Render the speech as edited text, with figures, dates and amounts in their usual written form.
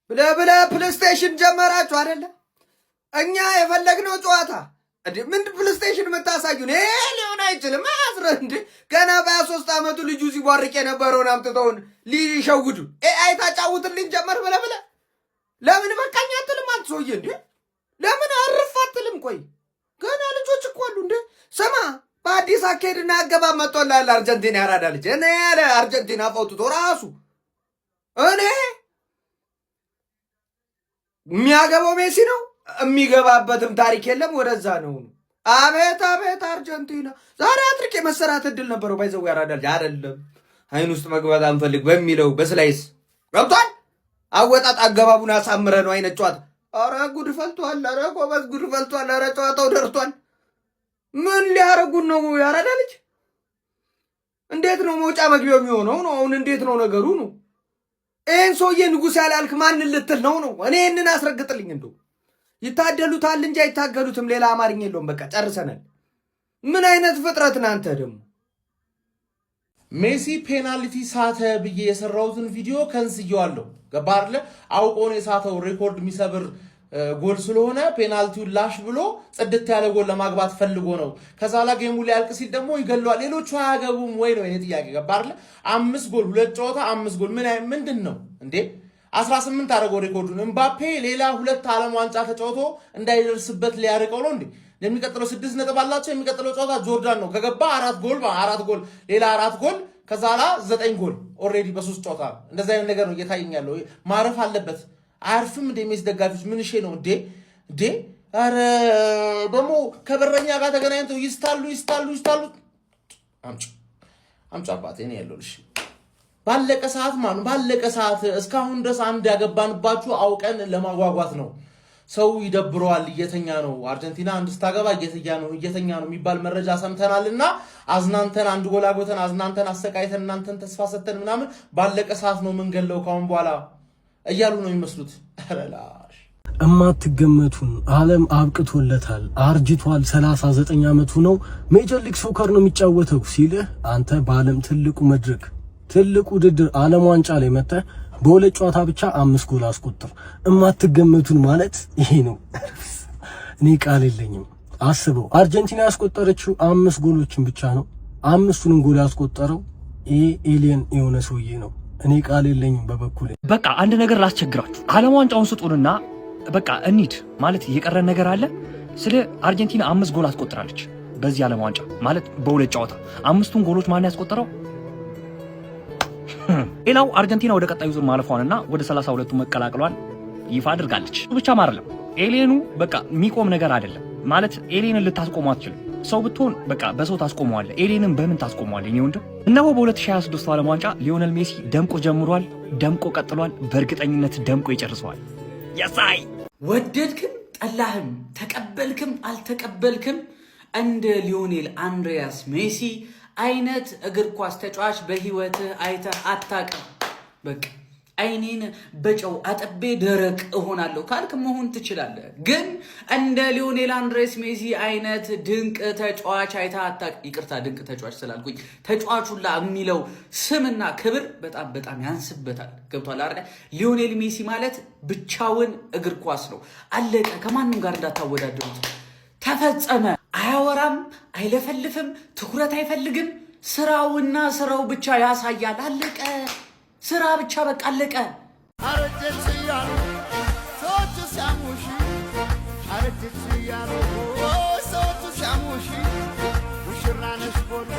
ብለ ፕሌይስቴሽን ጀመራችሁ አይደለ? እኛ የፈለግነው ጨዋታ ምን ፕሌይስቴሽን የምታሳዩን? ሊሆን አይችልም። አስረህ እንደ ገና በ23 ዓመቱ ልጁ ሲቧርቅ የነበረውን አምጥተውን ሊሸውዱ ኤአይ ታጫውትልኝ ጀመር ብለ ለምን በቃኝ አትልም? አንተ ሰውዬ እንዴ ለምን አርፍ አትልም? ቆይ ገና ልጆች እኮ አሉ እንዴ። ስማ በአዲስ አካሄድና አገባብ መጥቶልሃል አርጀንቲና ያራዳ ልጅ። እኔ ያለ አርጀንቲና ፈውጥቶ ራሱ እኔ የሚያገባው ሜሲ ነው የሚገባበትም ታሪክ የለም። ወደዛ ነው። አቤት አርጀንቲና ዛሬ አትሪክ የመሰራት እድል ነበረው። ባይዘው ያራዳ ልጅ አይደለም አይን ውስጥ መግባት አንፈልግ በሚለው በስላይስ ገብቷል። አወጣጥ አገባቡን አሳምረ ነው አይነት ጨዋታ። አረ ጉድ ፈልቷል። አረ ጎበዝ ጉድ ፈልቷል። አረ ጨዋታው ደርቷል። ምን ሊያረጉን ነው ያራዳ ልጅ? እንዴት ነው መውጫ መግቢያው የሚሆነው ነው? አሁን እንዴት ነው ነገሩ ነው? ይህን ሰውዬ ንጉሥ ያላልክ ማንን ልትል ነው? እኔ ይህንን አስረግጥልኝ። እንደው ይታደሉታል እንጂ አይታገሉትም። ሌላ አማርኛ የለውም። በቃ ጨርሰናል። ምን አይነት ፍጥረት ናንተ ደግሞ? ሜሲ ፔናልቲ ሳተ ብዬ የሰራሁትን ቪዲዮ ከንስየዋለሁ። ገባህ አይደለ? አውቆ ነው የሳተው። ሬኮርድ የሚሰብር ጎል ስለሆነ ፔናልቲውን ላሽ ብሎ ጽድት ያለ ጎል ለማግባት ፈልጎ ነው። ከዛ ላይ ጌሙ ሊያልቅ ሲል ደግሞ ይገለዋል። ሌሎቹ አያገቡም ወይ ነው የኔ ጥያቄ። ገባህ አይደለ? 5 ጎል 2 ጨዋታ 5 ጎል ምንድን ነው እንዴ? 18 አደረገው ሬኮርዱን። ኤምባፔ ሌላ 2 ዓለም ዋንጫ ተጫውቶ እንዳይደርስበት ሊያርቀው ነው እንዴ? የሚቀጥለው 6 ነጥብ አላቸው። የሚቀጥለው ጨዋታ ጆርዳን ነው። ከገባ 4 ጎል ሌላ 4 ጎል ከዛ ላይ 9 ጎል ኦሬዲ በ3 ጨዋታ። እንደዛ አይነት ነገር ነው እየታየኝ ያለው። ማረፍ አለበት። አያርፍም እንደ ሜሲ ደጋፊዎች ምን እሺ ነው እንዴ? አረ ደግሞ ከበረኛ ጋር ተገናኝተው ይስታሉ። አምጪ አባቴ ነው ያለውልሽ። ባለቀ ሰዓት እስካሁን ድረስ አንድ ያገባንባችሁ አውቀን ለማጓጓት ነው። ሰው ይደብረዋል፣ እየተኛ ነው። አርጀንቲና አንድ ስታገባ እየተኛ ነው የሚባል መረጃ ሰምተናልና አዝናንተን አንድ ጎል አግብተን አዝናንተን አሰቃይተን እናንተን ተስፋ ሰተን ምናምን ባለቀ ሰዓት ነው መንገለው ካሁን በኋላ እያሉ ነው የሚመስሉት። አረላሽ እማትገመቱን ዓለም አብቅቶለታል፣ አርጅቷል፣ 39 ዓመቱ ነው፣ ሜጀር ሊግ ሶከር ነው የሚጫወተው ሲልህ አንተ በዓለም ትልቁ መድረክ ትልቁ ውድድር ዓለም ዋንጫ ላይ መጥተህ በሁለት ጨዋታ ብቻ 5 ጎል አስቆጥር። እማትገመቱን ማለት ይሄ ነው። እኔ ቃል የለኝም። አስበው አርጀንቲና ያስቆጠረችው 5 ጎሎችን ብቻ ነው። 5ቱንም ጎል ያስቆጠረው ይሄ ኤሊየን የሆነ ሰውዬ ነው። እኔ ቃል የለኝም በበኩሌ። በቃ አንድ ነገር ላስቸግራችሁ። ዓለም ዋንጫውን ስጡንና በቃ እንሂድ ማለት የቀረን ነገር አለ። ስለ አርጀንቲና 5 ጎል አስቆጥራለች በዚህ ዓለም ዋንጫ ማለት በሁለት ጨዋታ። 5ቱን ጎሎች ማን ያስቆጠረው? ሌላው አርጀንቲና ወደ ቀጣዩ ዙር ማለፏንና ወደ 32ቱ መቀላቀሏን ይፋ አድርጋለች። ብቻ ማረለም ኤሊየኑ በቃ የሚቆም ነገር አይደለም ማለት ኤሊየንን ልታስቆሙ አትችልም። ሰው ብትሆን በቃ በሰው ታስቆመዋለህ። ኤሊየንን በምን ታስቆመዋለህ? እኔ ወንድም እነሆ በ2026 ዓለም ዋንጫ ሊዮኔል ሜሲ ደምቆ ጀምሯል፣ ደምቆ ቀጥሏል። በእርግጠኝነት ደምቆ ይጨርሰዋል። ያሳይ ወደድክም ጠላህም ተቀበልክም አልተቀበልክም እንደ ሊዮኔል አንድሪያስ ሜሲ አይነት እግር ኳስ ተጫዋች በህይወትህ አይተህ አታውቅም። በቃ አይኔን በጨው አጥቤ ደረቅ እሆናለሁ ካልክ መሆን ትችላለህ። ግን እንደ ሊዮኔል አንድሬስ ሜሲ አይነት ድንቅ ተጫዋች አይተህ አታውቅም። ይቅርታ ድንቅ ተጫዋች ስላልኩኝ ተጫዋቹላ የሚለው ስምና ክብር በጣም ያንስበታል። ገብቷል አይደል? ሊዮኔል ሜሲ ማለት ብቻውን እግር ኳስ ነው። አለቀ። ከማንም ጋር እንዳታወዳደሩት። ተፈጸመ። አያወራም፣ አይለፈልፍም፣ ትኩረት አይፈልግም። ስራውና ስራው ብቻ ያሳያል። አለቀ። ስራ ብቻ በቃ አለቀ። አረጀች ያሉ ሰዎቹ ሲያሙሽ አረጀች ያሉ ሰዎቹ ሲያሙሽ ሙሽራ ነሽ ቦሎ